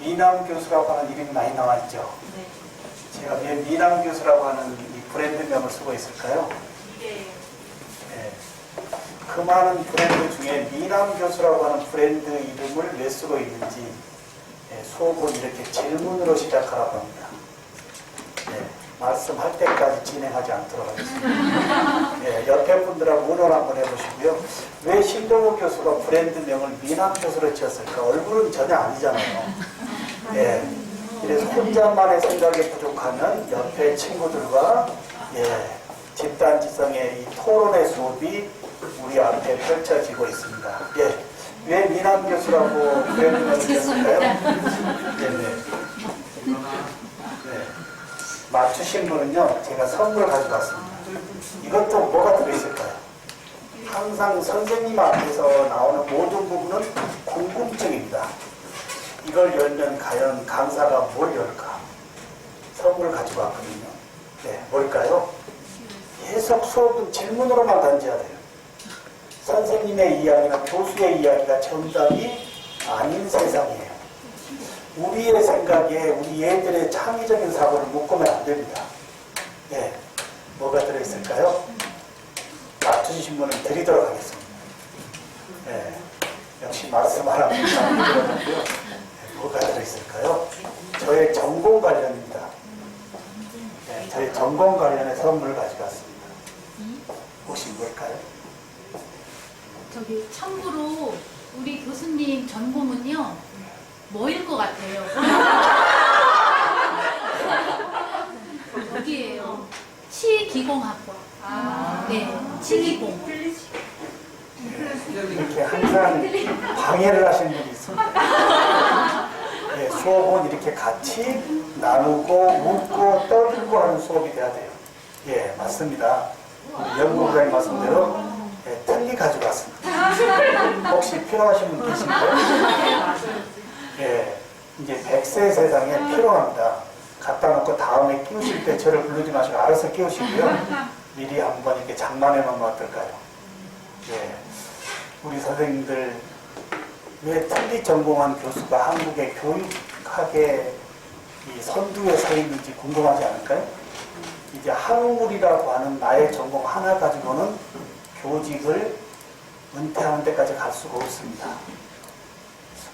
미남 교수라고 하는 이름이 많이 나와 있죠. 네. 제가 왜 미남 교수라고 하는 이 브랜드명을 쓰고 있을까요? 이게 네. 그 많은 브랜드 중에 미남 교수라고 하는 브랜드 이름을 왜 쓰고 있는지 수업은 이렇게 질문으로 시작하라고 합니다. 네. 말씀할 때까지 진행하지 않도록 하겠습니다. 네. 옆에 분들하고 의논 한번 해보시고요. 왜 신동호 교수가 브랜드명을 미남 교수로 지었을까? 얼굴은 전혀 아니잖아요. 네. 그래서 혼자만의 생각이 부족하면 옆에 친구들과 집단지성의 이 토론의 수업이 우리 앞에 펼쳐지고 있습니다. 왜 미남 교수라고 브랜드명을 지었을까요? 맞추신 분은요, 제가 선물을 가져갔습니다. 이것도 뭐가 들어있을까요? 항상 선생님 앞에서 나오는 모든 부분은 궁금증입니다. 이걸 열면 과연 강사가 뭘 열까? 선물을 가지고 왔거든요. 네, 뭘까요? 계속 수업은 질문으로만 던져야 돼요. 선생님의 이야기나 교수의 이야기가 정답이 아닌 세상이에요. 우리의 생각에 우리 애들의 창의적인 사고를 묶으면 안 됩니다. 네, 뭐가 들어있을까요? 맞추신 분은 드리도록 하겠습니다. 네, 역시 말씀 안 합니다. 뭐가 들어있을까요? 저의 전공 관련입니다. 네, 저희 전공 관련의 선물을 가져갔습니다. 혹시 뭘까요? 저기 참고로 우리 교수님 전공은요 뭐일 것 같아요? 여기에요. 치기공학과. 네, 치기공. 이렇게 항상 방해를 하시는 분이 있습니다. 네, 수업은 이렇게 같이 나누고 묻고 떠들고 하는 수업이 돼야 돼요. 예, 맞습니다. 우리 연구부장님 말씀대로 틀리 가져갔습니다. 혹시 필요하신 분 계신가요? 예, 이제 100세 세상에 필요합니다. 갖다 놓고 다음에 끼우실 때 저를 부르지 마시고 알아서 끼우시고요. 미리 한번 이렇게 장만해 놓으면 어떨까요? 예, 우리 선생님들 왜 틀리 전공한 교수가 한국의 교육학의 이 선두에 서 있는지 궁금하지 않을까요? 이제 한국이라고 하는 나의 전공 하나 가지고는 교직을 은퇴하는 데까지 갈 수가 없습니다.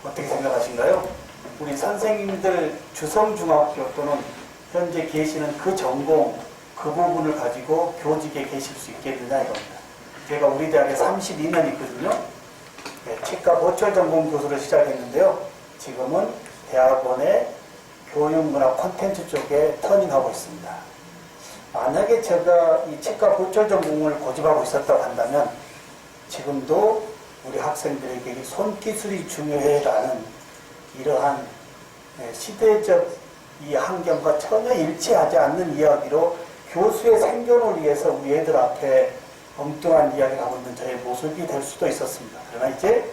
어떻게 생각하신가요? 우리 선생님들 주성중학교 또는 현재 계시는 그 전공, 그 부분을 가지고 교직에 계실 수 있겠느냐 이겁니다. 제가 우리 대학에 32년 있거든요. 네, 치과 보철 전공 교수를 시작했는데요. 지금은 대학원의 교육문화 콘텐츠 쪽에 터닝하고 있습니다. 만약에 제가 이 치과 보철 전공을 고집하고 있었다고 한다면 지금도 우리 학생들에게 손기술이 중요해라는 이러한 시대적 이 환경과 전혀 일치하지 않는 이야기로 교수의 생존을 위해서 우리 애들 앞에 엉뚱한 이야기를 하고 있는 저의 모습이 될 수도 있었습니다. 그러나 이제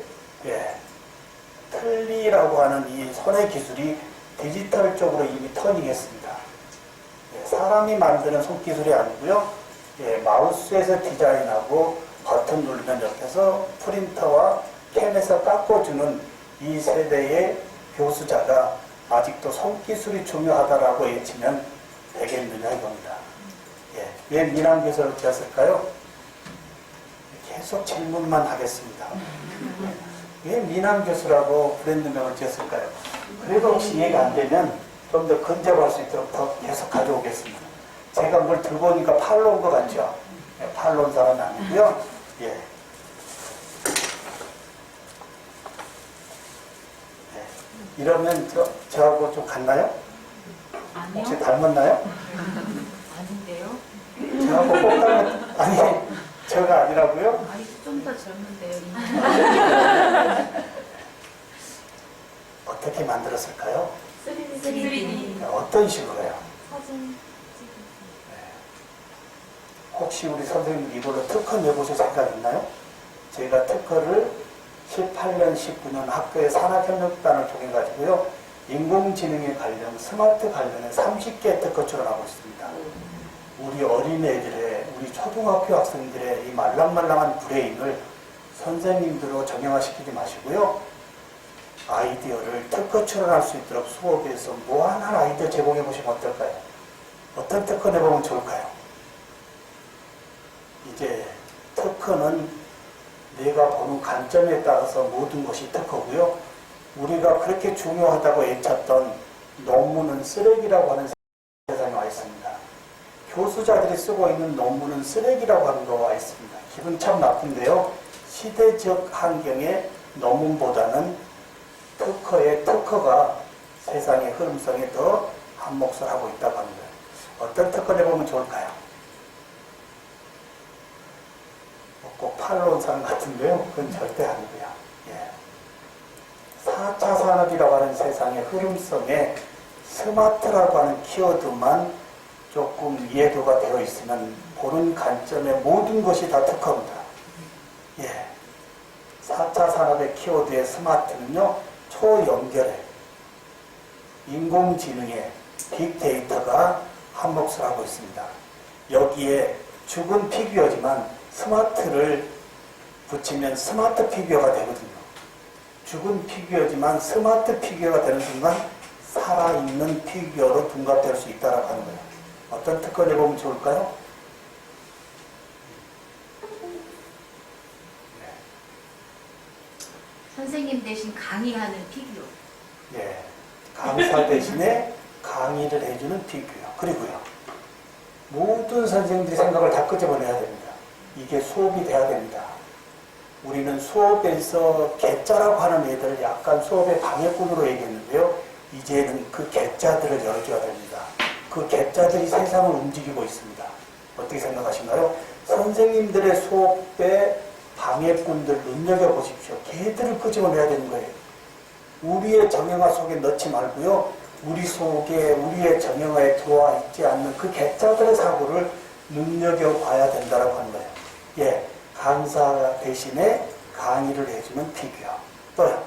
틀리라고 하는 이 손의 기술이 디지털 쪽으로 이미 터닝했습니다. 사람이 만드는 손기술이 아니고요. 마우스에서 디자인하고 버튼 누르면 옆에서 프린터와 캔에서 깎아주는 이 세대의 교수자가 아직도 손기술이 중요하다라고 외치면 되겠느냐 이겁니다. 왜 미남 교수를 지었을까요? 계속 질문만 하겠습니다. 왜 미남 교수라고 브랜드명을 지었을까요? 그래도 혹시 이해가 안 되면 좀 더 근접할 수 있도록 더 계속 가져오겠습니다. 제가 뭘 들고 오니까 팔로 온 것 같죠? 팔로 온 사람은 아니고요. 이러면 저하고 좀 같나요? 아니요. 혹시 닮았나요? 아닌데요. 저하고 꼭 닮았... 아니, 저가 아니라고요? 아니, 좀 더 젊은데요. 어떻게 만들었을까요? 3D. 어떤 식으로요? 사진 혹시 우리 선생님 이걸로 특허 내보실 생각 있나요? 저희가 특허를 18년, 19년 학교의 산학협력단을 통해 가지고요. 인공지능에 관련, 스마트 관련해 30개 특허 출원하고 있습니다. 우리 어린애들의, 우리 초등학교 학생들의 이 말랑말랑한 브레인을 선생님들로 정형화시키지 마시고요. 아이디어를 특허 출원할 수 있도록 수업에서 무한한 아이디어 제공해 보시면 어떨까요? 어떤 특허 내보면 좋을까요? 이제 특허는 내가 보는 관점에 따라서 모든 것이 특허고요. 우리가 그렇게 중요하다고 외쳤던 논문은 쓰레기라고 하는 세상에 와 있습니다. 교수자들이 쓰고 있는 논문은 쓰레기라고 하는 거가 와 있습니다. 기분 참 나쁜데요. 시대적 환경의 논문보다는 특허가 세상의 흐름성에 더 한몫을 하고 있다고 합니다. 어떤 특허 내보면 좋을까요? 꼭 판론상 같은데요. 그건 절대 아니고요. 예. 4차 산업이라고 하는 세상의 흐름성에 스마트라고 하는 키워드만 조금 이해도가 되어 있으면 보는 관점의 모든 것이 다 특허입니다. 예. 4차 산업의 키워드의 스마트는요, 초연결에 인공지능의 빅데이터가 한몫을 하고 있습니다. 여기에 죽은 피규어지만 스마트를 붙이면 스마트 피규어가 되거든요. 죽은 피규어지만 스마트 피규어가 되는 순간 살아있는 피규어로 둔갑될 수 있다고 하는 거예요. 어떤 특허 내보면 좋을까요? 선생님 대신 강의하는 피규어. 예, 강사 대신에 강의를 해주는 피규어. 그리고요, 모든 선생님들이 생각을 다 끄집어내야 됩니다. 이게 수업이 돼야 됩니다. 우리는 수업에서 개짜라고 하는 애들을 약간 수업의 방해꾼으로 얘기했는데요. 이제는 그 개짜들을 열어줘야 됩니다. 그 개짜들이 세상을 움직이고 있습니다. 어떻게 생각하신가요? 선생님들의 수업에 방해꾼들 눈여겨보십시오. 걔들을 끄집어내야 되는 거예요. 우리의 정형화 속에 넣지 말고요. 우리 속에 우리의 정형화에 들어와 있지 않는 그 개짜들의 사고를 눈여겨봐야 된다고 하는 거예요. 예, 강사 대신에 강의를 해주는 피규어. 또요.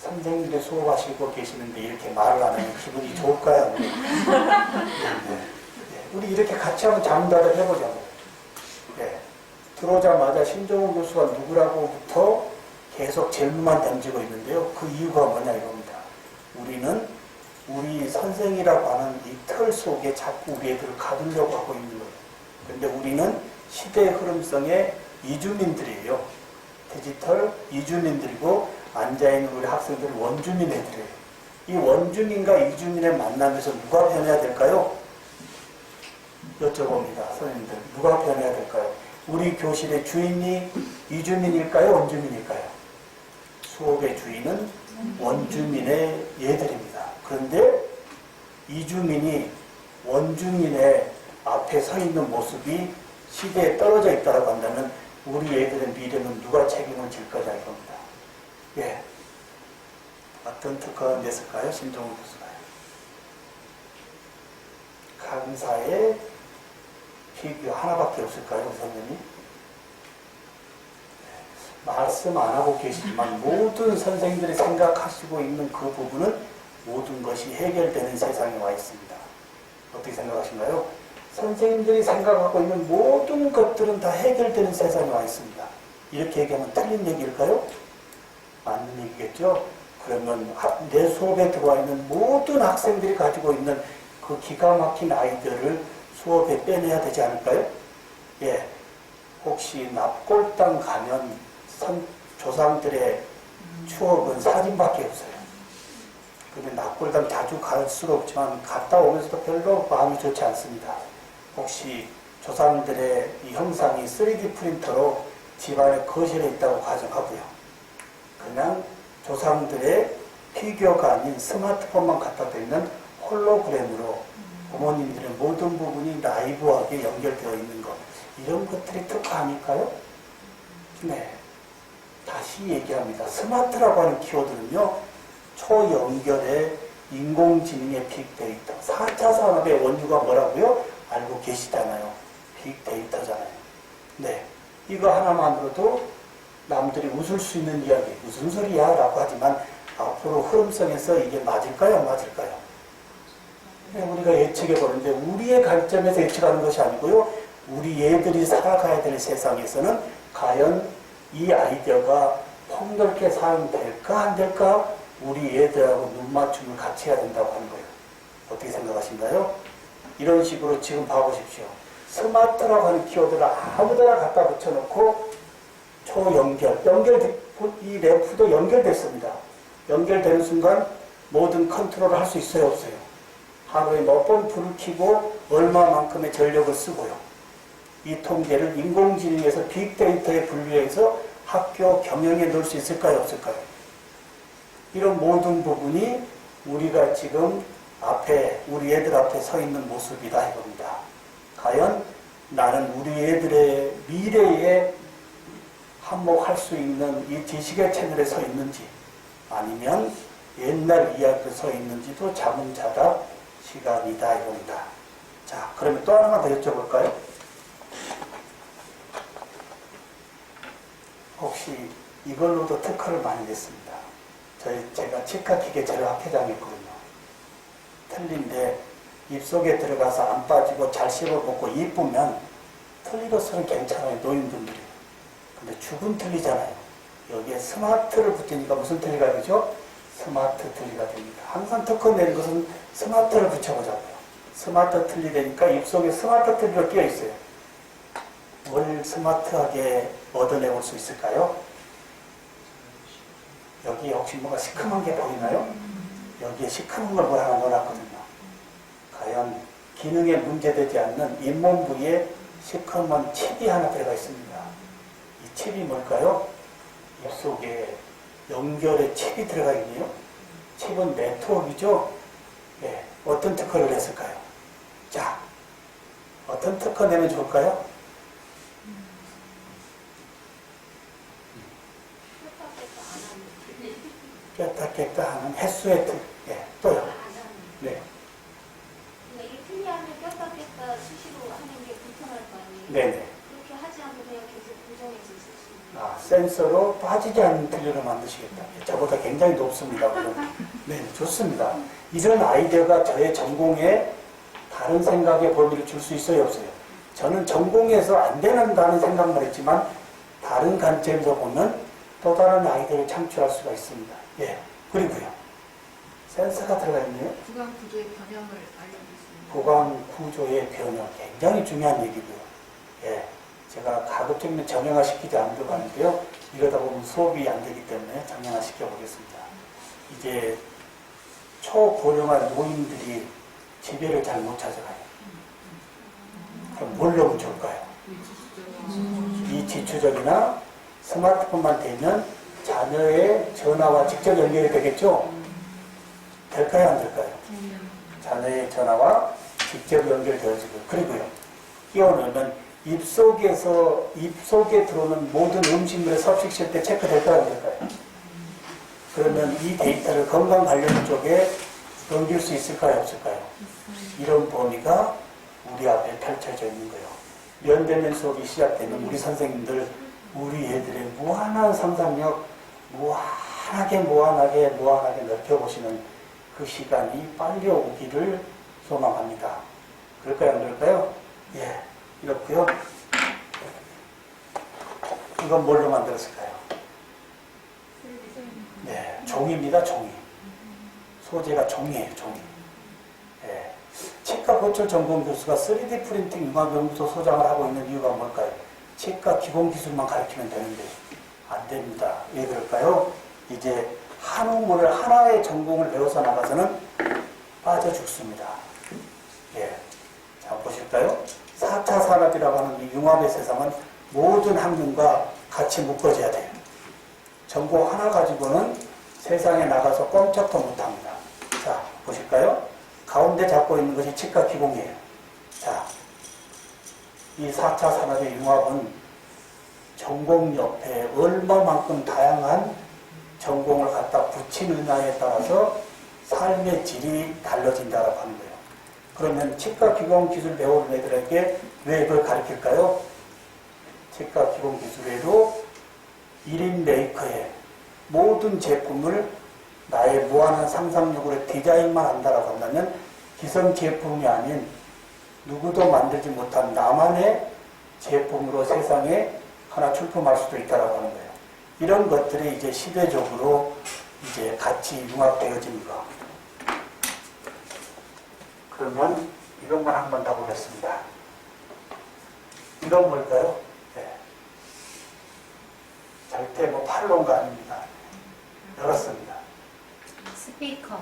선생님들 수업하시고 계시는데 이렇게 말을 안 하면 기분이 좋을까요? 네. 우리 이렇게 같이 한번 잠자를 해보자고요. 네. 들어오자마자 신종훈 교수가 누구라고부터 계속 질문만 던지고 있는데요. 그 이유가 뭐냐 이겁니다. 우리는 우리 선생이라고 하는 이 틀 속에 자꾸 우리 애들을 가두려고 하고 있는 거예요. 그런데 우리는 시대의 흐름성의 이주민들이에요. 디지털 이주민들이고 앉아있는 우리 학생들은 원주민 애들이에요. 이 원주민과 이주민의 만남에서 누가 변해야 될까요? 여쭤봅니다. 선생님들. 누가 변해야 될까요? 우리 교실의 주인이 이주민일까요? 원주민일까요? 수업의 주인은 원주민의 얘들입니다. 그런데 이주민이 원주민의 앞에 서 있는 모습이 시대에 떨어져 있다고 한다면 우리 애들의 미래는 누가 책임을 질 거냐 이겁니다. 예. 어떤 특허 냈을까요? 신종훈 교수가요. 강사의 피규어 하나밖에 없을까요? 선생님이? 말씀 안 하고 계시지만 모든 선생님들이 생각하시고 있는 그 부분은 모든 것이 해결되는 세상에 와 있습니다. 어떻게 생각하신가요? 선생님들이 생각하고 있는 모든 것들은 다 해결되는 세상에 와 있습니다. 이렇게 얘기하면 틀린 얘기일까요? 맞는 얘기겠죠? 그러면 내 수업에 들어와 있는 모든 학생들이 가지고 있는 그 기가 막힌 아이디어를 수업에 빼내야 되지 않을까요? 예. 혹시 납골당 가면 조상들의 추억은 사진밖에 없어요. 근데 납골당 자주 갈 수도 없지만 갔다 오면서도 별로 마음이 좋지 않습니다. 혹시 조상들의 이 형상이 3D 프린터로 집안의 거실에 있다고 가정하고요. 그냥 조상들의 피규어가 아닌 스마트폰만 갖다 대면 홀로그램으로 부모님들의 모든 부분이 라이브하게 연결되어 있는 것. 이런 것들이 특허 아닐까요? 네. 다시 얘기합니다. 스마트라고 하는 키워드는요. 초연결의 인공지능의 빅데이터. 4차 산업의 원유가 뭐라고요? 알고 계시잖아요. 빅데이터잖아요. 네. 이거 하나만으로도 남들이 웃을 수 있는 이야기, 무슨 소리야? 라고 하지만 앞으로 흐름성에서 이게 맞을까요? 안 맞을까요? 우리가 예측해 보는데 우리의 관점에서 예측하는 것이 아니고요. 우리 애들이 살아가야 될 세상에서는 과연 이 아이디어가 폭넓게 사용될까 안 될까 우리 애들하고 눈맞춤을 같이 해야 된다고 하는 거예요. 어떻게 생각하신가요? 이런 식으로 지금 봐보십시오. 스마트라고 하는 키워드를 아무데나 갖다 붙여놓고 이 램프도 연결됐습니다. 연결되는 순간 모든 컨트롤을 할 수 있어요, 없어요? 하루에 몇 번 불을 켜고 얼마만큼의 전력을 쓰고요. 이 통계를 인공지능에서 빅데이터에 분류해서 학교 경영에 넣을 수 있을까요, 없을까요? 이런 모든 부분이 우리가 지금 우리 애들 앞에 서 있는 모습이다 이겁니다. 과연 나는 우리 애들의 미래에 한몫할 수 있는 이 지식의 채널에 서 있는지 아니면 옛날 이야기에 서 있는지도 자문자답 시간이다 이겁니다. 자, 그러면 또 하나만 더 여쭤볼까요? 혹시 이걸로도 특허를 많이 냈습니다. 제가 치과 기계체를 학회장했거든요. 틀린데 입속에 들어가서 안 빠지고 잘 씹어먹고 이쁘면 틀리로서는 괜찮아요, 노인분들이. 근데 죽은 틀리잖아요. 여기에 스마트를 붙이니까 무슨 틀리가 되죠? 스마트 틀리가 됩니다. 항상 특허 내는 것은 스마트를 붙여보자고요. 스마트 틀리 되니까 입속에 스마트 틀리가 끼어 있어요. 뭘 스마트하게 얻어내볼 수 있을까요? 여기 혹시 뭐가 시큼한 게 보이나요? 여기에 시큼한 걸 뭐 하나 넣어놨거든요. 과연 기능에 문제되지 않는 잇몸 부위에 시커먼 칩이 하나 들어가 있습니다. 이 칩이 뭘까요? 입속에 연결에 칩이 들어가 있네요. 칩은 네트워크이죠? 네. 어떤 특허를 냈을까요? 자, 어떤 특허 내면 좋을까요? 꼈다 깼다 하는 횟수의 특, 네. 또요? 네. 이게 틀리하면 꼈다 뺐다 수시로 하는 게 불편할 거 아니에요? 네네. 그렇게 하지 않고 그냥 계속 고정해서 쓸 수 있는. 센서로 빠지지 않는 틀리를 만드시겠다. 저보다 굉장히 높습니다. 네, 좋습니다. 이런 아이디어가 저의 전공에 다른 생각의 범위를 줄 수 있어요, 없어요? 저는 전공에서 안 된다는 생각만 했지만 다른 관점에서 보면 또 다른 아이디어를 창출할 수가 있습니다. 예, 그리고요. 센서가 들어가 있네요. 구강 구조의 변형을 알려주십니다. 구강 구조의 변형 굉장히 중요한 얘기고요. 예, 제가 가급적이면 정형화시키지 않으려고 하는데요. 이러다 보면 수업이 안 되기 때문에 정형화시켜 보겠습니다. 이제 초고령한 노인들이 집에를 잘 못 찾아가요. 그럼 뭘 넣으면 좋을까요? 이 지추적이나 스마트폰만 되면 자녀의 전화와 직접 연결이 되겠죠? 될까요, 안 될까요? 자녀의 전화와 직접 연결되어지고, 그리고요, 끼워넣으면 입속에 들어오는 모든 음식물의 섭식시킬 때 체크될까요, 안 될까요? 그러면 이 데이터를 건강 관련 쪽에 넘길 수 있을까요, 없을까요? 이런 범위가 우리 앞에 펼쳐져 있는 거예요. 면대면 수업이 시작되면 우리 선생님들, 우리 애들의 무한한 상상력, 무한하게 넓혀보시는 그 시간이 빨리 오기를 소망합니다. 그럴까요, 안 그럴까요? 예, 이렇고요. 이건 뭘로 만들었을까요? 네, 종이입니다, 종이. 소재가 종이에요, 종이. 예. 치과 고철 전공 교수가 3D 프린팅 융합연구소 소장을 하고 있는 이유가 뭘까요? 치과 기본 기술만 가르치면 되는데 안 됩니다. 왜 그럴까요? 이제 한우물을 하나의 전공을 배워서 나가서는 빠져 죽습니다. 예. 자, 보실까요? 4차 산업이라고 하는 이 융합의 세상은 모든 학문과 같이 묶어져야 돼요. 전공 하나 가지고는 세상에 나가서 꼼짝도 못합니다. 자, 보실까요? 가운데 잡고 있는 것이 치과 기공이에요. 자, 이 4차 산업의 융합은 전공 옆에 얼마만큼 다양한 전공을 갖다 붙이느냐에 따라서 삶의 질이 달라진다고 하는 거예요. 그러면 치과 기공 기술 배우는 애들에게 왜 이걸 가르칠까요? 치과 기공 기술에도 1인 메이커의 모든 제품을 나의 무한한 상상력으로 디자인만 한다라고 한다면 기성 제품이 아닌 누구도 만들지 못한 나만의 제품으로 세상에 하나 출품할 수도 있다라고 하는 거예요. 이런 것들이 이제 시대적으로 이제 같이 융합되어진 거. 그러면 이것만 한번 더 보겠습니다. 이건 뭘까요? 네. 절대 뭐 팔로가 아닙니다. 열었습니다. 스피커.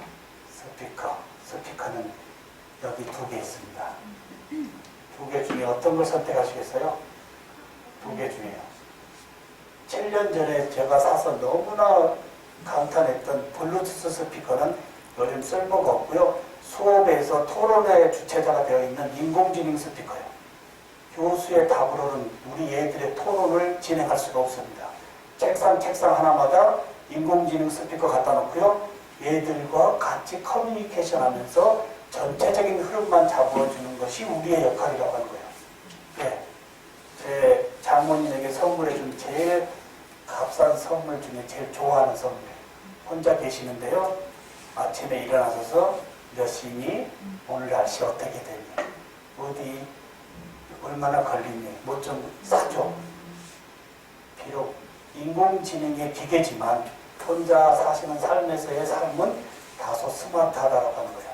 스피커는 여기 2개 있습니다. 2개 중에 어떤 걸 선택하시겠어요? 2개 중에요. 7년 전에 제가 사서 너무나 감탄했던 블루투스 스피커는 요즘 쓸모가 없고요. 수업에서 토론의 주체자가 되어 있는 인공지능 스피커예요. 교수의 답으로는 우리 애들의 토론을 진행할 수가 없습니다. 책상 하나마다 인공지능 스피커 갖다 놓고요. 얘들과 같이 커뮤니케이션 하면서 전체적인 흐름만 잡아주는 것이 우리의 역할이라고 하는 거예요. 네. 제 장모님에게 선물해준 제일 값싼 선물 중에 제일 좋아하는 선물. 혼자 계시는데요. 아침에 일어나셔서 몇 시니? 오늘 날씨 어떻게 되니? 어디? 얼마나 걸리니? 뭐 좀 사줘. 비록 인공지능의 기계지만 혼자 사시는 삶에서의 삶은 다소 스마트하다고 하는 거예요.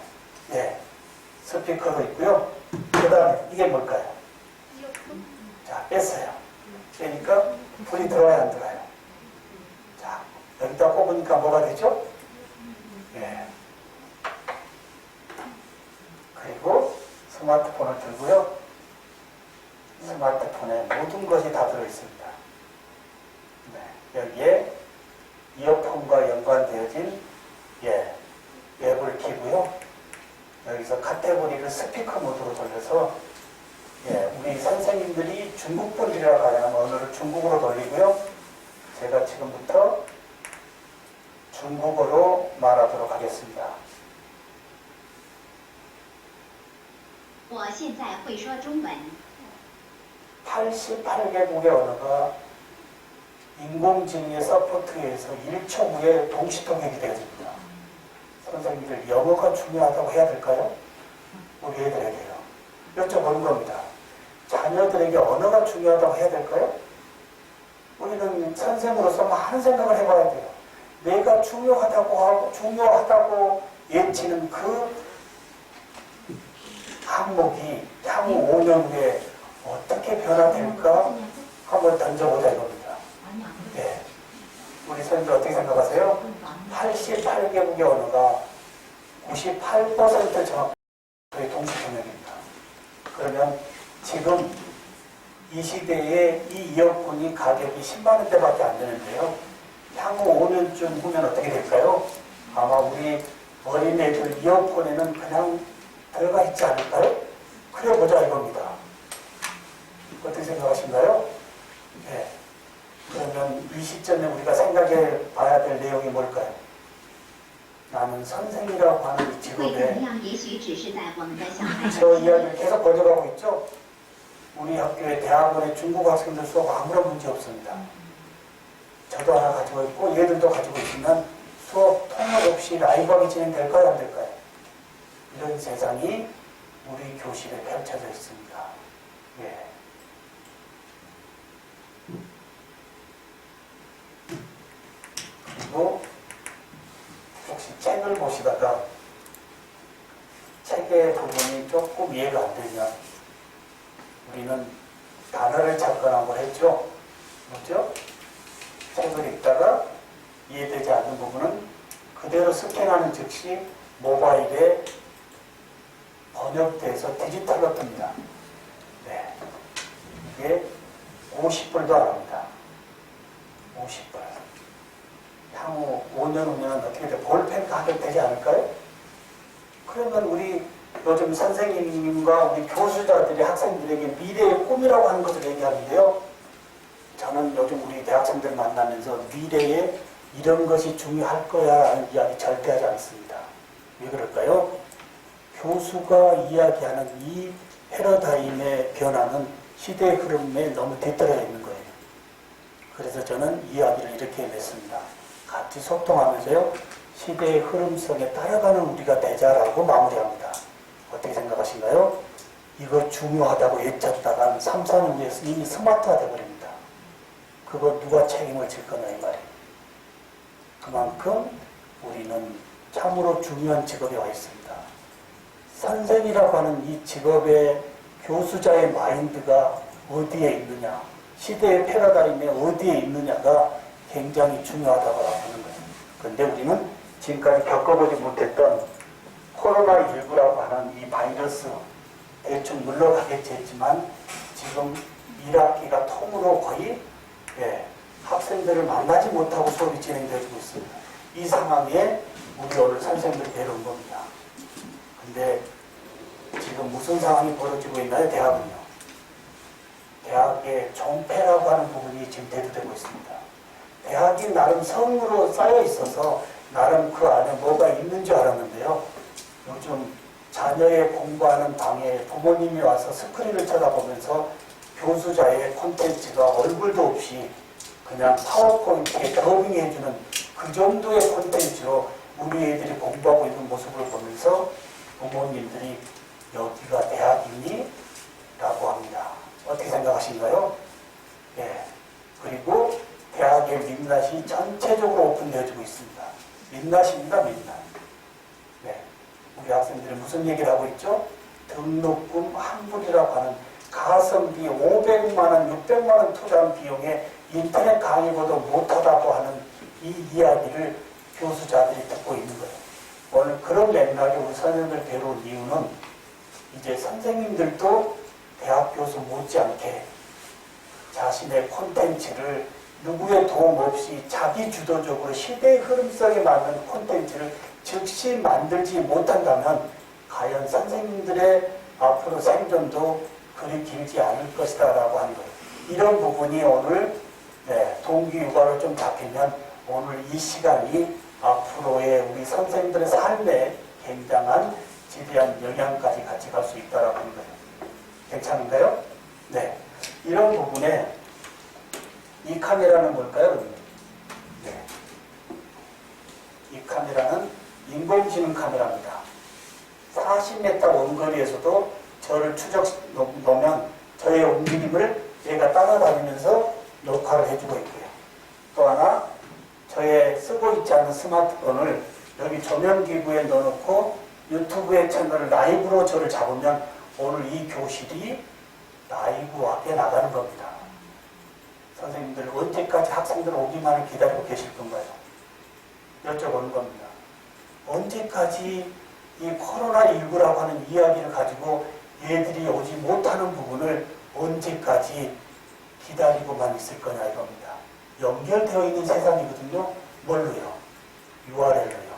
네. 스피커도 있고요. 그 다음에 이게 뭘까요? 자, 뺐어요. 빼니까 불이 들어와야 안 들어와요? 자, 여기다 꼽으니까 뭐가 되죠? 네. 그리고 스마트폰을 들고요. 스마트폰에 모든 것이 다 들어있습니다. 네. 여기에 이어폰과 연관되어진 앱을 키고요. 여기서 카테고리를 스피커 모드로 돌려서 우리 선생님들이 중국 분들이라고 하면 언어를 중국어로 돌리고요. 제가 지금부터 중국어로 말하도록 하겠습니다. 我现在会说中文。 88개국의 언어가 인공지능의 서포트에 의해서 1초 후에 동시 통역이 되어집니다. 선생님들 영어가 중요하다고 해야 될까요? 우리 애들에게요. 여쭤보는 겁니다. 자녀들에게 언어가 중요하다고 해야 될까요? 우리는 선생으로서 많은 생각을 해봐야 돼요. 내가 중요하다고 예치는 그 항목이 향후 5년 후에 어떻게 변화될까 한번 던져보자 이겁니다. 네. 우리 선생님 어떻게 생각하세요? 88개국의 언어가 98% 정확하게 동시통역입니다. 그러면 지금 이 시대에 이 이어폰이 가격이 10만 원대밖에 안 되는데요. 향후 5년쯤 후면 어떻게 될까요? 아마 우리 어린애들 이어폰에는 그냥 들어가 있지 않을까요? 그래 보자 이겁니다. 어떻게 생각하신가요? 네. 그러면 이 시점에 우리가 생각해 봐야 될 내용이 뭘까요? 나는 선생이라고 하는 이 会怎 직업에 么样？也许只是在我们的小孩 저 이야기를 계속 가져가고 있죠? 우리 학교에 대학원의 중국어 학생들 수업 아무런 문제 없습니다. 저도 하나 가지고 있고 얘들도 가지고 있으면 수업 통역 없이 라이브하게 진행될까요? 안 될까요? 이런 세상이 우리 교실에 펼쳐져 있습니다. 예. 그리고 혹시 책을 보시다가 책의 부분이 조금 이해가 안 되면 우리는 단어를 찾거나 뭘 했죠? 뭐죠? 책을 읽다가 이해되지 않는 부분은 그대로 스캔하는 즉시 모바일에 번역돼서 디지털로 뜹니다. 네. 이게 50불도 안 합니다. 50불. 향후 5년 후면 어떻게 돼? 볼펜 가격 되지 않을까요? 그러면 우리 요즘 선생님과 우리 교수자들이 학생들에게 미래의 꿈이라고 하는 것을 얘기하는데요. 저는 요즘 우리 대학생들 만나면서 미래에 이런 것이 중요할 거야 라는 이야기 절대 하지 않습니다. 왜 그럴까요? 교수가 이야기하는 이 패러다임의 변화는 시대의 흐름에 너무 뒤떨어져 있는 거예요. 그래서 저는 이야기를 이렇게 냈습니다. 같이 소통하면서요. 시대의 흐름 속에 따라가는 우리가 되자라고 마무리합니다. 생각하신가요? 이거 중요하다고 외쳤다간 3, 4년 뒤에 이미 스마트화 되어버립니다. 그거 누가 책임을 질 거냐 이 말이에요. 그만큼 우리는 참으로 중요한 직업에 와 있습니다. 선생이라고 하는 이 직업의 교수자의 마인드가 어디에 있느냐, 시대의 패러다임에 어디에 있느냐가 굉장히 중요하다고 하는 거예요. 그런데 우리는 지금까지 겪어보지 못했던 코로나19라고 하는 이 바이러스 대충 물러가겠지 했지만 지금 1학기가 통으로 거의 학생들을 만나지 못하고 수업이 진행되고 있습니다. 이 상황에 우리 오늘 선생님들 데려온 겁니다. 근데 지금 무슨 상황이 벌어지고 있나요? 대학은요. 대학의 종패라고 하는 부분이 지금 대두되고 있습니다. 대학이 나름 성으로 쌓여 있어서 나름 그 안에 뭐가 있는 줄 알았는데요. 요즘 자녀의 공부하는 방에 부모님이 와서 스크린을 쳐다보면서 교수자의 콘텐츠가 얼굴도 없이 그냥 파워포인트에 더빙해주는 그 정도의 콘텐츠로 우리 애들이 공부하고 있는 모습을 보면서 부모님들이 여기가 대학이니? 라고 합니다. 어떻게 생각하신가요? 예. 그리고 대학의 민낯이 전체적으로 오픈되어지고 있습니다. 민낯입니다, 민낯. 네. 우리 학생들이 무슨 얘기를 하고 있죠? 등록금 환불이라고 하는 가성비 500만원, 600만원 투자한 비용에 인터넷 강의보다 못하다고 하는 이 이야기를 교수자들이 듣고 있는 거예요. 오늘 그런 맥락에 우리 선생님들 데려온 이유는 이제 선생님들도 대학 교수 못지않게 자신의 콘텐츠를 누구의 도움 없이 자기 주도적으로 시대의 흐름 속에 맞는 콘텐츠를 즉시 만들지 못한다면 과연 선생님들의 앞으로 생존도 그리 길지 않을 것이다 라고 하는 거예요. 이런 부분이 오늘 동기 육아로 좀 잡히면 오늘 이 시간이 앞으로의 우리 선생님들의 삶에 굉장한 지대한 영향까지 같이 갈 수 있다라고 하는 거예요. 괜찮은가요? 네. 이런 부분에 이 카메라는 뭘까요? 네. 이 카메라는 인공지능 카메라입니다. 40m 원거리에서도 저를 추적 놓으면 저의 움직임을 얘가 따라다니면서 녹화를 해주고 있고요. 또 하나 저의 쓰고 있지 않은 스마트폰을 여기 조명기구에 넣어놓고 유튜브의 채널을 라이브로 저를 잡으면 오늘 이 교실이 라이브하게 나가는 겁니다. 선생님들 언제까지 학생들 오기만을 기다리고 계실 건가요? 여쭤보는 겁니다. 언제까지 이 코로나19라고 하는 이야기를 가지고 얘들이 오지 못하는 부분을 언제까지 기다리고만 있을 거냐 이겁니다. 연결되어 있는 세상이거든요. 뭘로요? URL로요.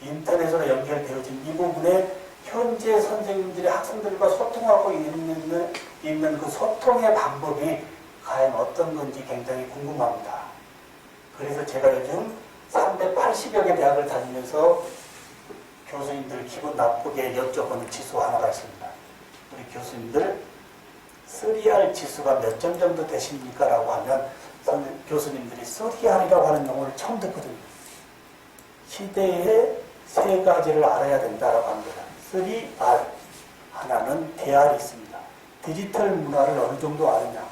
인터넷으로 연결되어진 이 부분에 현재 선생님들이 학생들과 소통하고 있는 그 소통의 방법이 과연 어떤 건지 굉장히 궁금합니다. 그래서 제가 요즘 380여 개 대학을 다니면서 교수님들 기분 나쁘게 여쭤보는 지수 하나가 있습니다. 우리 교수님들 3R 지수가 몇 점 정도 되십니까? 라고 하면 교수님들이 3R이라고 하는 용어를 처음 듣거든요. 시대의 세 가지를 알아야 된다라고 합니다. 3R. 하나는 DR이 있습니다. 디지털 문화를 어느 정도 아느냐.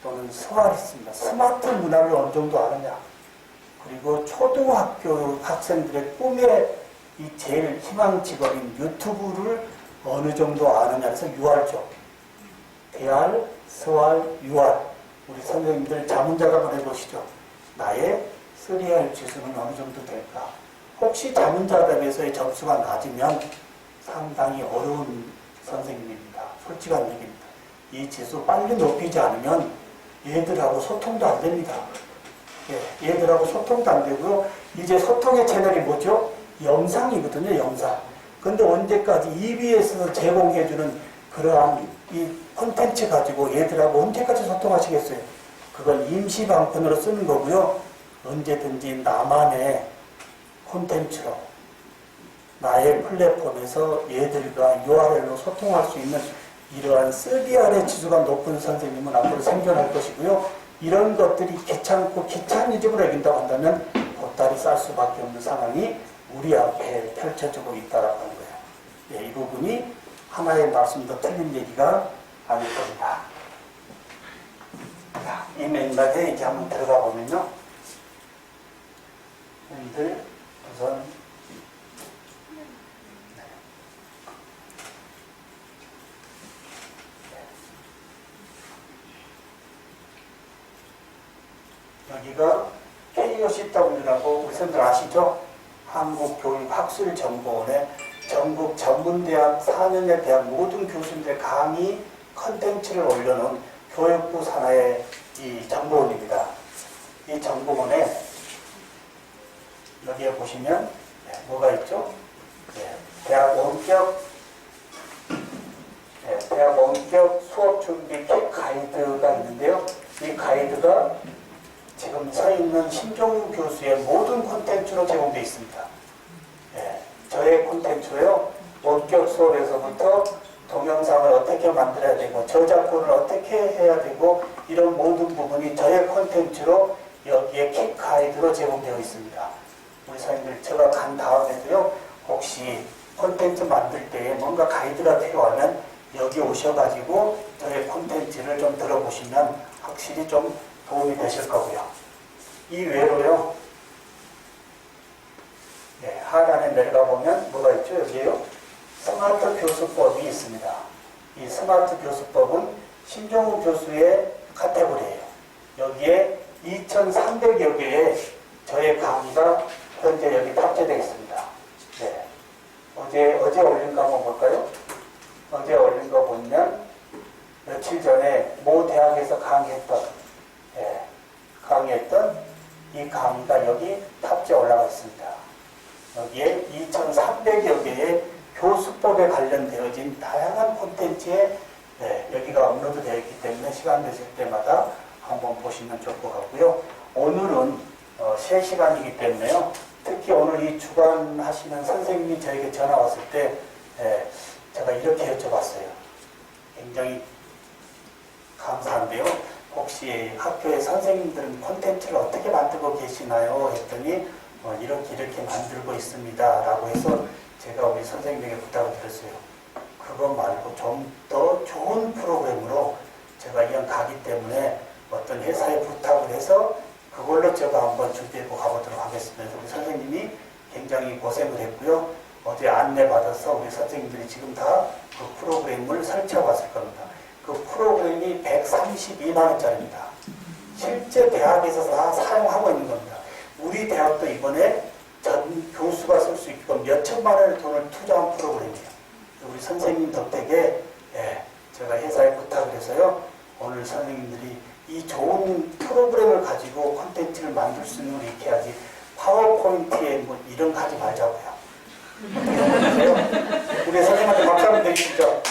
또는 SMAR이 있습니다. 스마트 문화를 어느 정도 아느냐. 그리고 초등학교 학생들의 꿈의 이 제일 희망 직업인 유튜브를 어느 정도 아느냐 해서 UR죠. DR, SR, UR. 우리 선생님들 자문자답을 해보시죠. 나의 3R 지수는 어느 정도 될까? 혹시 자문자답에서의 점수가 낮으면 상당히 어려운 선생님입니다. 솔직한 얘기입니다. 이 지수 빨리 높이지 않으면 얘들하고 소통도 안 됩니다. 예, 얘들하고 소통도 안 되고요. 이제 소통의 채널이 뭐죠? 영상이거든요, 영상. 근데 언제까지 EBS에서 제공해주는 그러한 이 콘텐츠 가지고 얘들하고 언제까지 소통하시겠어요? 그건 임시 방편으로 쓰는 거고요. 언제든지 나만의 콘텐츠로 나의 플랫폼에서 얘들과 URL로 소통할 수 있는 이러한 3R의 지수가 높은 선생님은 앞으로 생존할 것이고요. 이런 것들이 귀찮고 귀차니즘을 여긴다고 한다면 보따리 쌀 수밖에 없는 상황이 우리 앞에 펼쳐지고 있다라고 하는 거예요. 예, 이 부분이 하나의 말씀도 틀린 얘기가 아닐 겁니다. 자, 이 맥락에 이제 한번 들어가 보면요. 여러분들 우선 여기가 KOCW라고 우리 선생님들 아시죠? 한국교육학술정보원의 전국 전문대학 4년제 대학 모든 교수님들 강의 컨텐츠를 올려놓은 교육부 산하의 이 정보원입니다. 이 정보원에 여기에 보시면 뭐가 있죠? 대학 원격 수업 준비 가이드가 있는데요. 이 가이드가 지금 서 있는 신종훈 교수의 모든 콘텐츠로 제공되어 있습니다. 저의 콘텐츠요. 원격 수업에서부터 동영상을 어떻게 만들어야 되고 저작권을 어떻게 해야 되고 이런 모든 부분이 저의 콘텐츠로 여기에 킥 가이드로 제공되어 있습니다. 우리 선생님들 제가 간 다음에도요. 혹시 콘텐츠 만들 때 뭔가 가이드가 필요하면 여기 오셔가지고 저의 콘텐츠를 좀 들어보시면 확실히 좀 도움이 되실 거고요. 이 외로요. 하단에 내려가 보면 뭐가 있죠? 여기에요. 스마트 교수법이 있습니다. 이 스마트 교수법은 신종우 교수의 카테고리예요. 여기에 2,300여 개의 저의 강의가 현재 여기 탑재되어 있습니다. 어제 올린 거 한번 볼까요? 어제 올린 거 보면 며칠 전에 모 대학에서 강의했던 이 강의가 여기 탑재에 올라가 있습니다. 여기에 2,300여 개의 교수법에 관련되어진 다양한 콘텐츠에 여기가 업로드 되어 있기 때문에 시간 되실 때마다 한번 보시면 좋을 것 같고요. 오늘은 3시간이기 때문에요. 특히 오늘 이 주관하시는 선생님이 저에게 전화 왔을 때 제가 이렇게 여쭤봤어요. 굉장히 감사한데요. 혹시 학교의 선생님들은 콘텐츠를 어떻게 만들고 계시나요? 했더니 이렇게 만들고 있습니다. 라고 해서 제가 우리 선생님에게 부탁을 드렸어요. 그거 말고 좀 더 좋은 프로그램으로 제가 이왕 가기 때문에 어떤 회사에 부탁을 해서 그걸로 제가 한번 준비해보고 가보도록 하겠습니다. 우리 선생님이 굉장히 고생을 했고요. 어제 안내받아서 우리 선생님들이 지금 다 그 프로그램을 설치하고 왔을 겁니다. 그 프로그램이 132만 원짜리입니다. 실제 대학에서 다 사용하고 있는 겁니다. 우리 대학도 이번에 전 교수가 쓸 수 있게끔 몇 천만 원의 돈을 투자한 프로그램이에요. 우리 선생님 덕택에 제가 회사에 부탁을 해서요. 오늘 선생님들이 이 좋은 프로그램을 가지고 콘텐츠를 만들 수 있는 걸 이렇게 해야지 파워포인트에 뭐 이런 거 하지 말자고요. 어떻게 생각하세요? 우리 선생님한테 박수 한번 내주시죠.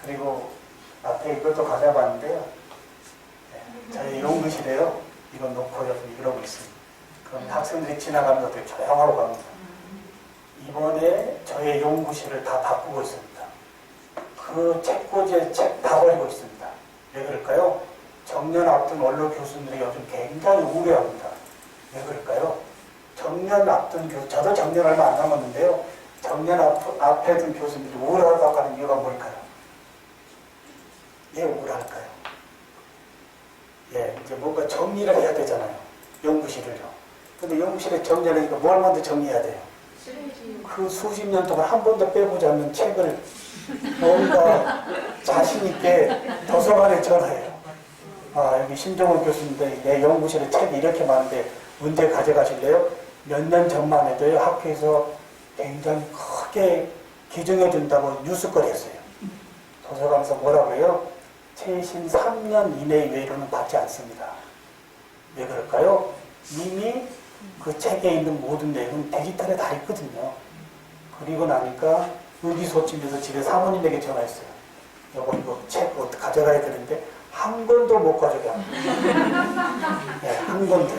그리고 앞에 이것도 가져봤는데요. 저희 연구실에요. 이거 놓고 이러고 있습니다. 그럼 학생들이 지나가는 것도 조용하고 갑니다. 이번에 저의 연구실을 다 바꾸고 있습니다. 그 책꽂이에 책 다 버리고 있습니다. 왜 그럴까요? 정년 앞둔 원로 교수들이 요즘 굉장히 우려합니다. 왜 그럴까요? 정년 앞둔 교수, 저도 정년 얼마 안 남았는데요. 정년 앞에 둔 교수들이 우울하다고 하는 이유가 뭘까요? 왜 우울할까요? 이제 뭔가 정리를 해야 되잖아요. 연구실을요. 근데 연구실에 정리하려니까 뭘 먼저 정리해야 돼요? 그 수십 년 동안 한 번도 빼보지 않는 책을 뭔가 자신있게 도서관에 전화해요. 여기 신종훈 교수인데 내 연구실에 책이 이렇게 많은데 언제 가져가실래요? 몇 년 전만 해도요. 학교에서 굉장히 크게 기증해준다고 뉴스거리 했어요. 도서관에서 뭐라고 해요? 최신 3년 이내 외로는 받지 않습니다. 왜 그럴까요? 이미 그 책에 있는 모든 내용은 디지털에 다 있거든요. 그리고 나니까 의기소침해서 집에 사모님에게 전화했어요. 여보 이거 책 가져가야 되는데 한 권도 못 가져가. 한 권도.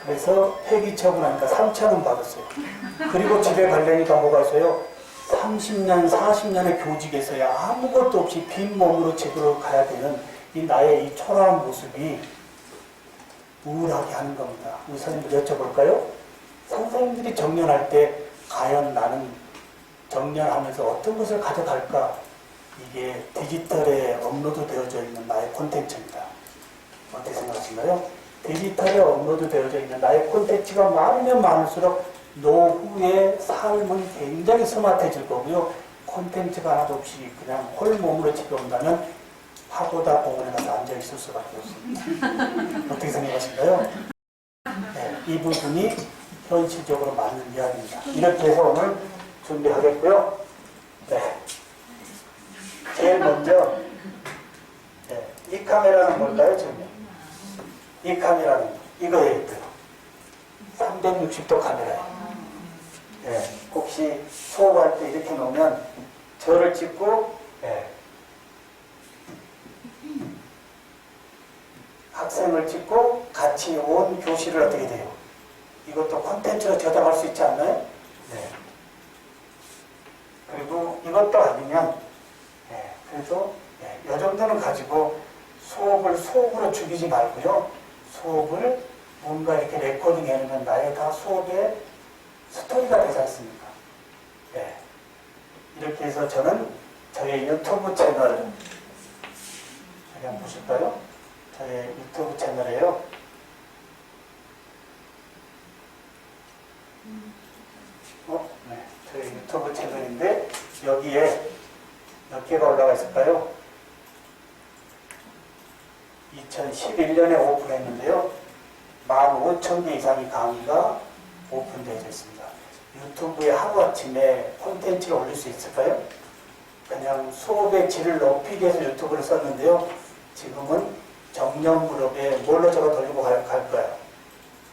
그래서 폐기 처분하니까 3,000원 받았어요. 그리고 집에 가려니까 뭐가 있어요? 30년, 40년의 교직에서야 아무것도 없이 빈 몸으로 집으로 가야 되는 이 나의 이 초라한 모습이 우울하게 하는 겁니다. 우리 선생님들 여쭤볼까요? 선생님들이 정년할 때 과연 나는 정년하면서 어떤 것을 가져갈까? 이게 디지털에 업로드 되어져 있는 나의 콘텐츠입니다. 어떻게 생각하신가요? 디지털에 업로드 되어져 있는 나의 콘텐츠가 많으면 많을수록 노후의 삶은 굉장히 스마트해질 거고요. 콘텐츠가 하나도 없이 그냥 홀몸으로 집에 온다면 파고다 공원에 가서 앉아있을 수밖에 없습니다. 어떻게 생각하신가요? 네, 이 부분이 현실적으로 맞는 이야기입니다. 이렇게 해서 오늘 준비하겠고요. 네. 제일 먼저 네, 이 카메라는 뭘까요? 지금? 이 카메라는 이거에 있고요. 360도 카메라예요. 네, 혹시 수업할 때 이렇게 놓으면 저를 찍고 네, 학생을 찍고 같이 온 교실을 어떻게 돼요? 이것도 콘텐츠로 저장할 수 있지 않나요? 네. 그리고 이것도 아니면 네, 그래도 네, 이 정도는 가지고 수업을 수업으로 죽이지 말고요. 수업을 뭔가 이렇게 레코딩 해놓으면 나의 다 수업의 스토리가 되지 않습니까? 네. 이렇게 해서 저는 저의 유튜브 채널 여기 한번 보실까요? 저의 유튜브 채널이에요. 네. 저희 유튜브 채널인데 여기에 몇 개가 올라가 있을까요? 2011년에 오픈했는데요. 15,000개 이상의 강의가 오픈되어 있습니다. 유튜브에 하루아침에 콘텐츠를 올릴 수 있을까요? 그냥 수업의 질을 높이기 위해서 유튜브를 썼는데요. 지금은 정년 무렵에 뭘로 제가 돌리고 갈까요?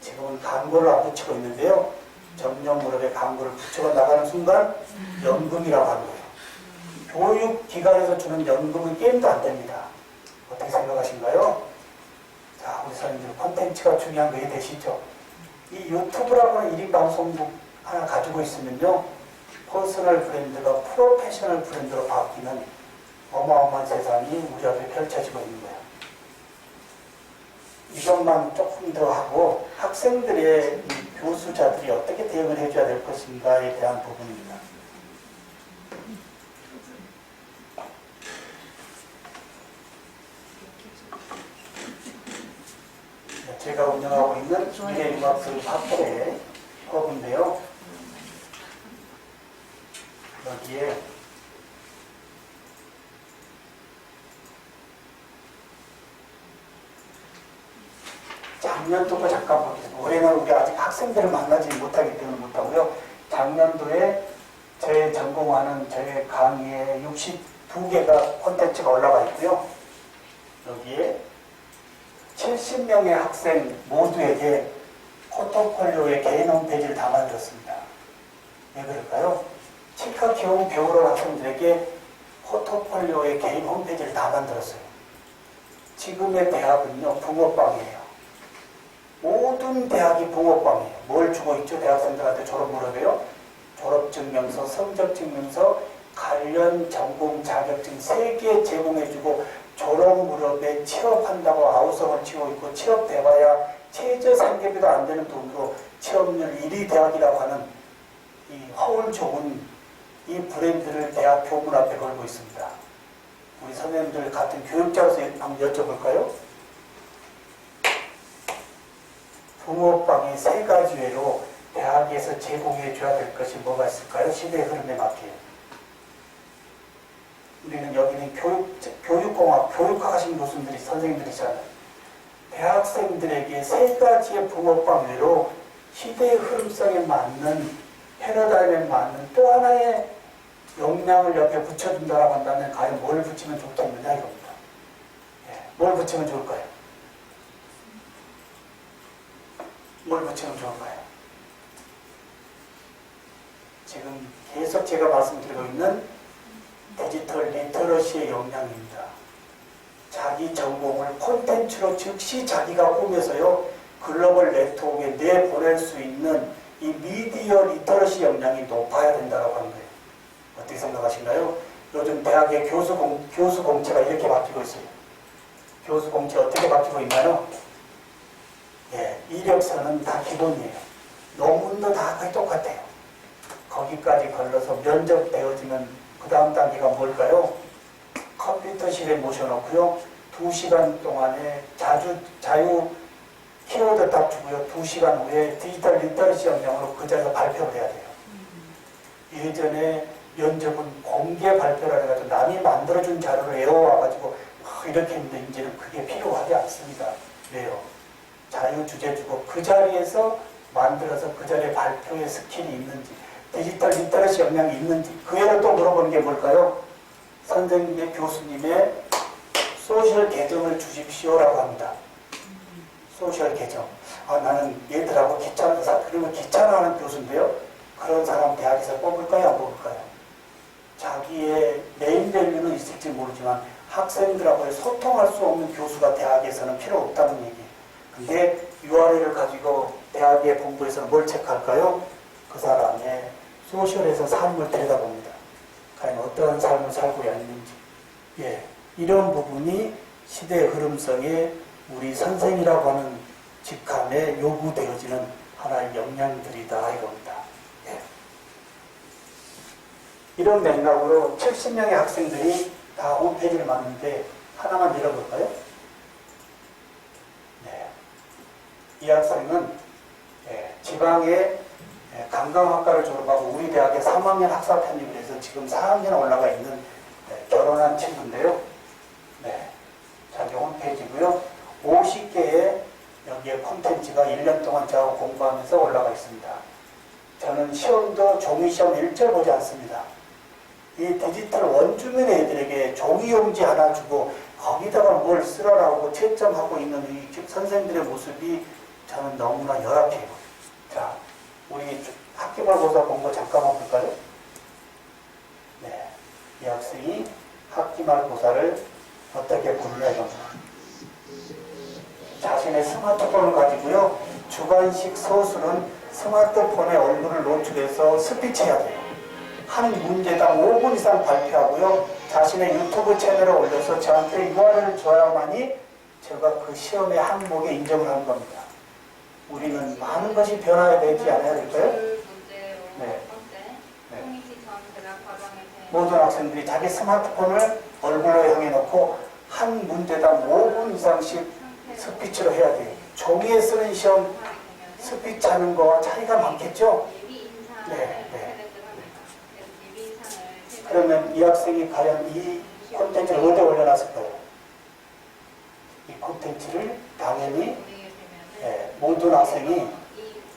지금은 광고를 안 붙이고 있는데요. 정년 무렵에 광고를 붙이고 나가는 순간 연금이라고 하는 거예요. 교육기관에서 주는 연금은 게임도 안 됩니다. 어떻게 생각하신가요? 자, 우리 선생님들 콘텐츠가 중요한 거 이해되시죠? 이 유튜브라고 하는 1인 방송국 하나 가지고 있으면요. 퍼스널 브랜드가 프로페셔널 브랜드로 바뀌는 어마어마한 세상이 우리 앞에 펼쳐지고 있는 거예요. 이것만 조금 더 하고 학생들의 이 교수자들이 어떻게 대응을 해줘야 될 것인가에 대한 부분입니다. 제가 운영하고 있는 미래융합 학교의 허브인데요. 여기에 작년도 잠깐 보겠습니다. 올해는 우리 아직 학생들을 만나지 못하기 때문에 못하고요. 작년도에 제 전공하는 저의 강의에 62개가 콘텐츠가 올라가 있고요. 여기에 70명의 학생 모두에게 포트폴리오의 개인 홈페이지를 다 만들었습니다. 왜 그럴까요? 치과 기용 배우러 학생들에게 포트폴리오의 개인 홈페이지를 다 만들었어요. 지금의 대학은요, 붕어빵이에요. 모든 대학이 붕어빵이에요. 뭘 주고 있죠? 대학생들한테 졸업 무렵에요? 졸업증명서, 성적증명서, 관련 전공 자격증 3개 제공해주고 졸업 무렵에 취업한다고 아우성을 치고 있고 취업돼봐야 최저 3개비도 안 되는 돈으로 취업률 1위 대학이라고 하는 이 허울 좋은 이 브랜드를 대학 교문 앞에 걸고 있습니다. 우리 선생님들 같은 교육자로서 한번 여쭤볼까요? 붕어빵의 3가지 외로 대학에서 제공해 줘야 될 것이 뭐가 있을까요? 시대의 흐름에 맞게. 우리는 여기는 교육공학, 교육학하신 교수님들이 선생님들이잖아요. 대학생들에게 3가지의 붕어빵 외로 시대의 흐름성에 맞는 패러다임에 맞는 또 하나의 역량을 옆에 붙여준다라고 한다면 과연 뭘 붙이면 좋겠느냐 이겁니다. 네, 뭘 붙이면 좋을까요? 뭘 붙이면 좋을까요? 지금 계속 제가 말씀드리고 있는 디지털 리터러시의 역량입니다. 자기 전공을 콘텐츠로 즉시 자기가 꾸며서요 글로벌 네트워크에 내보낼 수 있는 이 미디어 리터러시 역량이 높아야 된다고 하는 거예요. 어떻게 생각하신가요? 요즘 대학의 교수 공채가 이렇게 바뀌고 있어요. 교수 공채 어떻게 바뀌고 있나요? 예, 이력서는 다 기본이에요. 논문도 다 거의 똑같아요. 거기까지 걸러서 면접 되어지면 그 다음 단계가 뭘까요? 컴퓨터실에 모셔놓고요. 2시간 동안에 자유 키워드 딱 주고요. 2시간 후에 디지털 리터러시 역량으로 그 자리에서 발표를 해야 돼요. 예전에 면접은 공개 발표를 해가지고 남이 만들어준 자료를 외워와가지고 이렇게 했는데 이제는 그게 필요하지 않습니다. 왜요? 자유 주제 주고 그 자리에서 만들어서 그 자리에 발표의 스킬이 있는지 디지털 리터러시 역량이 있는지 그 외로 또 물어보는 게 뭘까요? 선생님의 교수님의 소셜 계정을 주십시오라고 합니다. 소셜 계정. 나는 얘들하고 그러면 귀찮아하는 교수인데요. 그런 사람 대학에서 뽑을까요? 안 뽑을까요? 자기의 메인 밸류는 있을지 모르지만 학생들하고 소통할 수 없는 교수가 대학에서는 필요 없다는 얘기. 근데 URL을 가지고 대학의 본부에서는 뭘 체크할까요? 그 사람의 소셜에서 삶을 들여다봅니다. 과연 어떠한 삶을 살고 있는지. 예, 이런 부분이 시대의 흐름성에 우리 선생이라고 하는 직함에 요구되어지는 하나의 역량들이다 이겁니다. 예. 이런 맥락으로 70명의 학생들이 다 홈페이지를 만드는데 하나만 읽어볼까요? 네. 이 학생은 지방의 관광학과를 졸업하고 우리 대학의 3학년 학사 편입을 해서 지금 4학년 올라가 있는 결혼한 친구인데요. 네. 자기 홈페이지고요. 50개의 여기에 콘텐츠가 1년 동안 저하고 공부하면서 올라가 있습니다. 저는 시험도 종이시험 1절 보지 않습니다. 이 디지털 원주민 애들에게 종이용지 하나 주고 거기다가 뭘 쓰라라고 채점하고 있는 이 선생들의 모습이 저는 너무나 열악해요. 자, 우리 학기말고사 공부 잠깐만 볼까요? 네, 이 학생이 학기말고사를 어떻게 공부해봅니다. 자신의 스마트폰을 가지고요. 주관식 서술은 스마트폰에 얼굴을 노출해서 스피치해야 돼요. 한 문제당 5분 이상 발표하고요. 자신의 유튜브 채널에 올려서 저한테 URL을 줘야만이 제가 그 시험의 항목에 인정을 하는 겁니다. 우리는 많은 것이 변화해야 되지 않아야 될까요? 네. 네. 모든 학생들이 자기 스마트폰을 얼굴로 향해 놓고 한 문제당 5분 이상씩 스피치로 해야 돼요. 종이에 쓰는 시험 스피치 하는 거와 차이가 많겠죠? 네, 네. 그러면 이 학생이 과연 이 콘텐츠를 어디에 올려놨을까요? 이 콘텐츠를 당연히 모든 학생이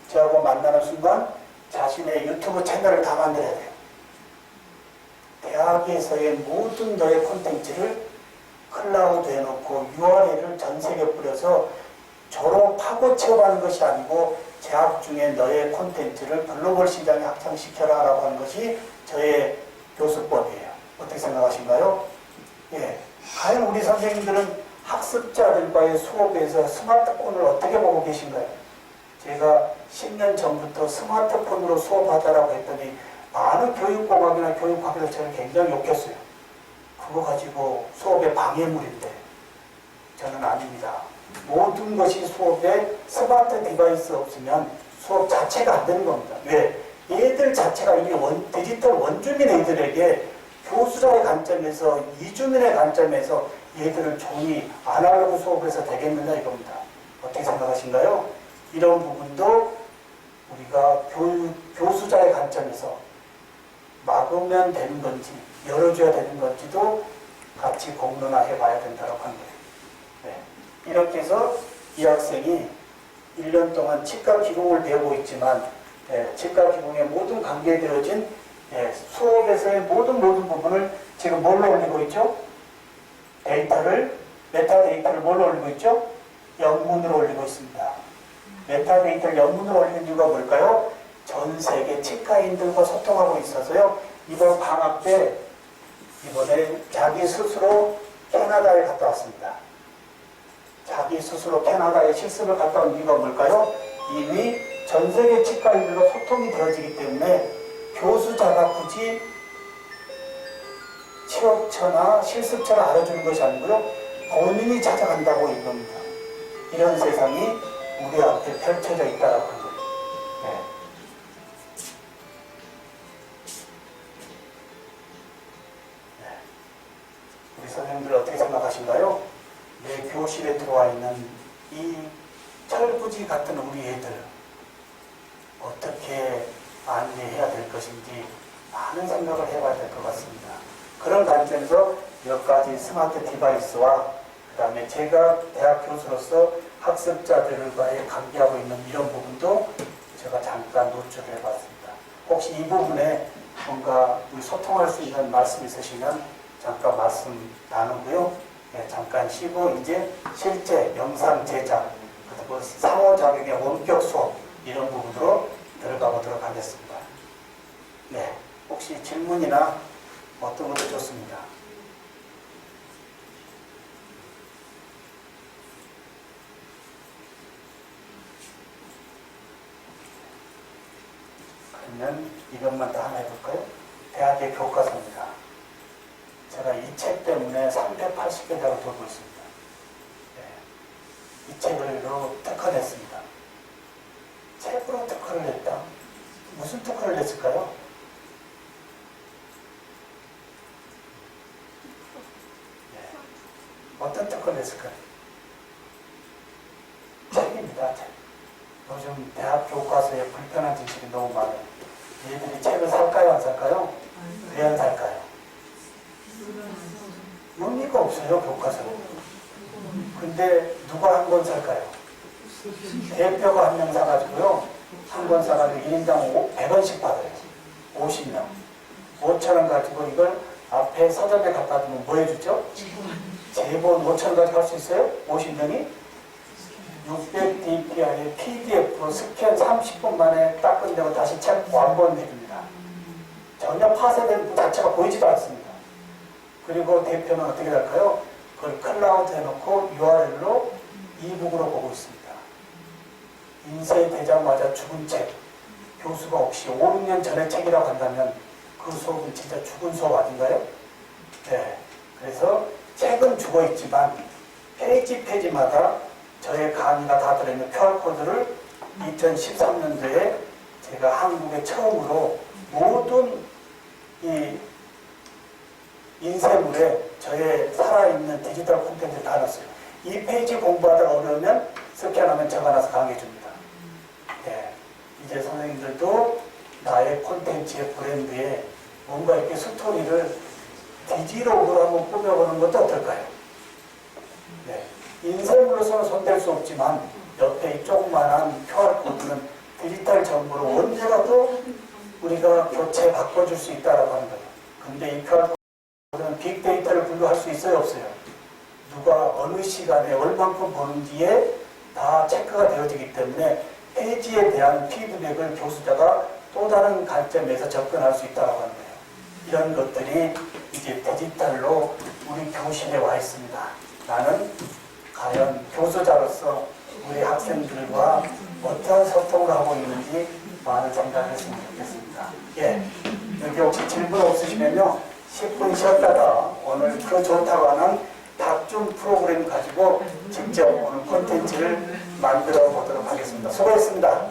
저하고 만나는 순간 자신의 유튜브 채널을 다 만들어야 돼요. 대학에서의 모든 너의 콘텐츠를 클라우드에 놓고 URL을 전 세계에 뿌려서 졸업하고 취업하는 것이 아니고 재학 중에 너의 콘텐츠를 글로벌 시장에 확장시켜라 라고 하는 것이 저의 교수법이에요. 어떻게 생각하신가요? 예. 과연 우리 선생님들은 학습자들과의 수업에서 스마트폰을 어떻게 보고 계신가요? 제가 10년 전부터 스마트폰으로 수업하자라고 했더니 많은 교육고학이나 교육학에서 저를 굉장히 욕했어요. 그거 가지고 수업의 방해물인데 저는 아닙니다. 모든 것이 수업에 스마트 디바이스 없으면 수업 자체가 안 되는 겁니다. 왜? 얘들 자체가 이미 디지털 원주민 애들에게 교수자의 관점에서 이주민의 관점에서 얘들을 종이 아날로그 수업을 해서 되겠느냐 이겁니다. 어떻게 생각하신가요? 이런 부분도 우리가 교수자의 관점에서 막으면 되는 건지 열어줘야 되는 건지도 같이 공론화해 봐야 된다고 하는 거예요. 네. 이렇게 해서 이 학생이 1년 동안 치과 기공을 배우고 있지만 치과 기공의 모든 관계되어진 수업에서의 모든 부분을 지금 뭘로 올리고 있죠? 메타데이터를 뭘로 올리고 있죠? 영문으로 올리고 있습니다. 메타데이터를 영문으로 올리는 이유가 뭘까요? 전 세계 치과인들과 소통하고 있어서요. 이번 방학 때 이번에 자기 스스로 캐나다에 갔다 왔습니다. 자기 스스로 캐나다에 실습을 갔다 온 이유가 뭘까요? 이미 전 세계 치과인들과 소통이 되어지기 때문에 교수자가 굳이 취업처나 실습처를 알아주는 것이 아니고요. 본인이 찾아간다고 이겁니다. 이런 세상이 우리 앞에 펼쳐져 있다라고 하는 거예요. 네. 네. 우리 선생님들 어떻게 생각하신가요? 내 교실에 들어와 있는 이 철부지 같은 우리 애들 어떻게 안내해야 될 것인지 많은 생각을 해봐야 될 것 같습니다. 그런 관점에서 몇 가지 스마트 디바이스와 그 다음에 제가 대학 교수로서 학습자들과의 관계하고 있는 이런 부분도 제가 잠깐 노출을 해봤습니다. 혹시 이 부분에 뭔가 우리 소통할 수 있는 말씀 있으시면 잠깐 말씀 나누고요. 네, 잠깐 쉬고 이제 실제 영상 제작 그리고 상호작용의 원격 수업 이런 부분으로 들어가 보도록 하겠습니다. 네, 혹시 질문이나 어떤 것도 좋습니다. 그러면 이것만 다 하나 해볼까요? 대학의 교과서입니다. 제가 이 책 때문에 380개장을 돌고 있습니다. 네. 이 책으로 특허냈습니다. 책으로 특허를 냈다. 무슨 특허를 냈을까요? 네. 어떤 특허를 냈을까요? 책입니다. 책. 요즘 대학 교과서에 불편한 지식이 너무 많아요. 얘들이 책을 살까요? 안 살까요? 왜 안 살까요? 의미가 없어요, 교과서는. 근데 누가 한 권 살까요? 대표가 한 명 사가지고요. 한 권 사가지고 1인당 100원씩 받아요. 50명. 5,000원 가지고 이걸 앞에 서점에 갖다 두면 뭐 해주죠? 제본 5,000원 가지고 할 수 있어요? 50명이? 600dpi의 PDF로 스캔 30분 만에 딱 끝내고 다시 책 완본 해줍니다. 전혀 파쇄된 부 자체가 보이지도 않습니다. 그리고 대표는 어떻게 할까요? 그걸 클라우드 해놓고 URL로 이북으로 보고 있습니다. 인쇄되자마자 죽은 책. 교수가 혹시 5, 6년 전의 책이라고 한다면 그 수업은 진짜 죽은 수업 아닌가요? 네. 그래서 책은 죽어있지만 페이지마다 저의 강의가 다 들어있는 QR코드를 2013년도에 제가 한국에 처음으로 모든 이 인쇄물에 저의 살아있는 디지털 콘텐츠를 다 넣었어요. 이 페이지 공부하다 어려우면 스캔하면 적어놔서 강의해 줍니다. 네. 이제 선생님들도 나의 콘텐츠의 브랜드에 뭔가 이렇게 스토리를 디지록으로 한번 꾸며보는 것도 어떨까요? 네. 인쇄물로서는 손댈 수 없지만 옆에 이 조그만한 QR코드는 디지털 정보로 언제라도 우리가 교체 바꿔줄 수 있다라고 하는 거예요. 근데 이 QR코드는 빅데이터를 분류할 수 있어요, 없어요? 누가 어느 시간에 얼만큼 보는지에 다 체크가 되어지기 때문에 페이지에 대한 피드백을 교수자가 또 다른 관점에서 접근할 수 있다고 하는 거예요. 이런 것들이 이제 디지털로 우리 교실에 와 있습니다. 나는 과연 교수자로서 우리 학생들과 어떤 소통을 하고 있는지 많은 생각을 했으면 좋겠습니다. 예, 여기 혹시 질문 없으시면요 10분 쉬었다가 오늘 그 좋다고 하는 답중 프로그램 가지고 직접 오늘 콘텐츠를 만들어 보도록 하겠습니다. 수고했습니다.